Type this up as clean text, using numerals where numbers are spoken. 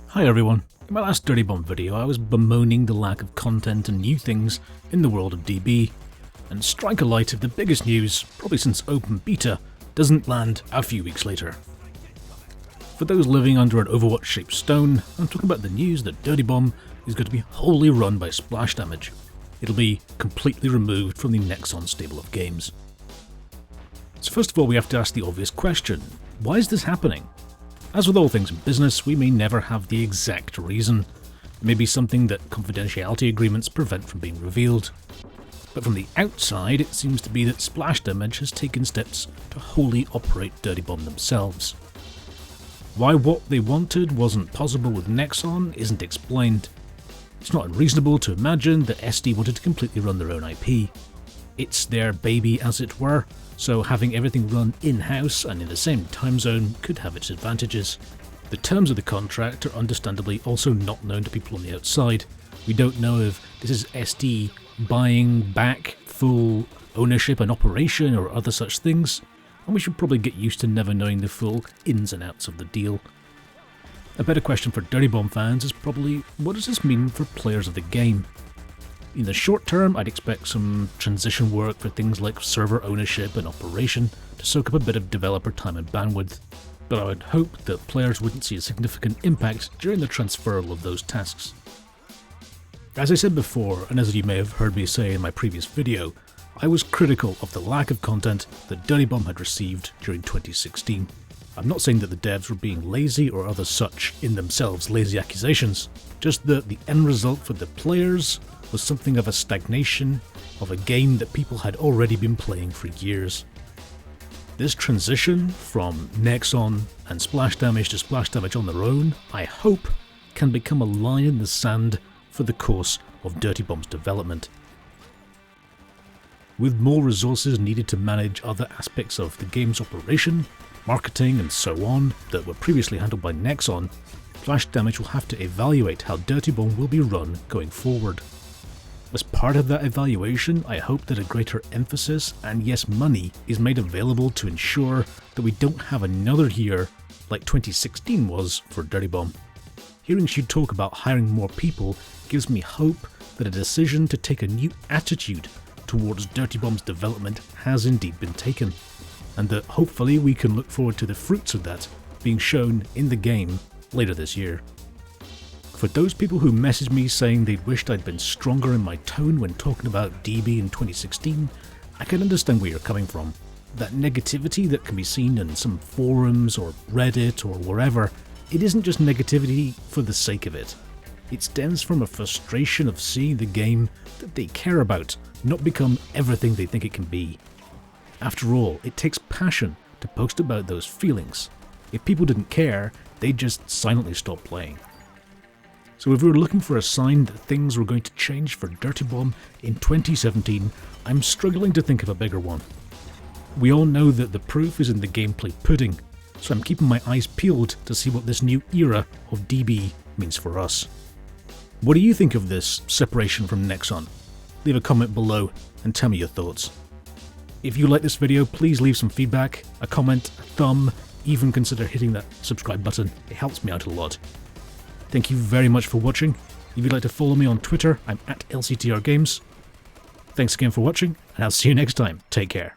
Hi everyone, in my last Dirty Bomb video I was bemoaning the lack of content and new things in the world of DB, and strike a light of the biggest news, probably since open beta, doesn't land a few weeks later. For those living under an Overwatch-shaped stone, I'm talking about the news that Dirty Bomb is going to be wholly run by splash damage. It'll be completely removed from the Nexon stable of games. So first of all we have to ask the obvious question, why is this happening? As with all things in business, we may never have the exact reason. It may be something that confidentiality agreements prevent from being revealed. But from the outside, it seems to be that Splash Damage has taken steps to wholly operate Dirty Bomb themselves. Why what they wanted wasn't possible with Nexon isn't explained. It's not unreasonable to imagine that SD wanted to completely run their own IP. It's their baby, as it were, so having everything run in-house and in the same time zone could have its advantages. The terms of the contract are understandably also not known to people on the outside. We don't know if this is SD buying back full ownership and operation or other such things, and we should probably get used to never knowing the full ins and outs of the deal. A better question for Dirty Bomb fans is probably, what does this mean for players of the game? In the short term, I'd expect some transition work for things like server ownership and operation to soak up a bit of developer time and bandwidth, but I would hope that players wouldn't see a significant impact during the transferal of those tasks. As I said before, and as you may have heard me say in my previous video, I was critical of the lack of content that Dirty Bomb had received during 2016. I'm not saying that the devs were being lazy or other such in themselves lazy accusations, just that the end result for the players was something of a stagnation of a game that people had already been playing for years. This transition from Nexon and Splash Damage to Splash Damage on their own, I hope, can become a line in the sand for the course of Dirty Bomb's development. With more resources needed to manage other aspects of the game's operation, marketing and so on that were previously handled by Nexon, Splash Damage will have to evaluate how Dirty Bomb will be run going forward. As part of that evaluation, I hope that a greater emphasis, and yes money, is made available to ensure that we don't have another year like 2016 was for Dirty Bomb. Hearing you talk about hiring more people gives me hope that a decision to take a new attitude towards Dirty Bomb's development has indeed been taken, and that hopefully we can look forward to the fruits of that being shown in the game later this year. For those people who messaged me saying they wished I'd been stronger in my tone when talking about DB in 2016, I can understand where you're coming from. That negativity that can be seen in some forums or Reddit or wherever, it isn't just negativity for the sake of it. It stems from a frustration of seeing the game that they care about not become everything they think it can be. After all, it takes passion to post about those feelings. If people didn't care, they'd just silently stop playing. So if we were looking for a sign that things were going to change for Dirty Bomb in 2017, I'm struggling to think of a bigger one. We all know that the proof is in the gameplay pudding, so I'm keeping my eyes peeled to see what this new era of DB means for us. What do you think of this separation from Nexon? Leave a comment below and tell me your thoughts. If you like this video, please leave some feedback, a comment, a thumb, even consider hitting that subscribe button. It helps me out a lot. Thank you very much for watching. If you'd like to follow me on Twitter, I'm @LCTRGames. Thanks again for watching, and I'll see you next time. Take care.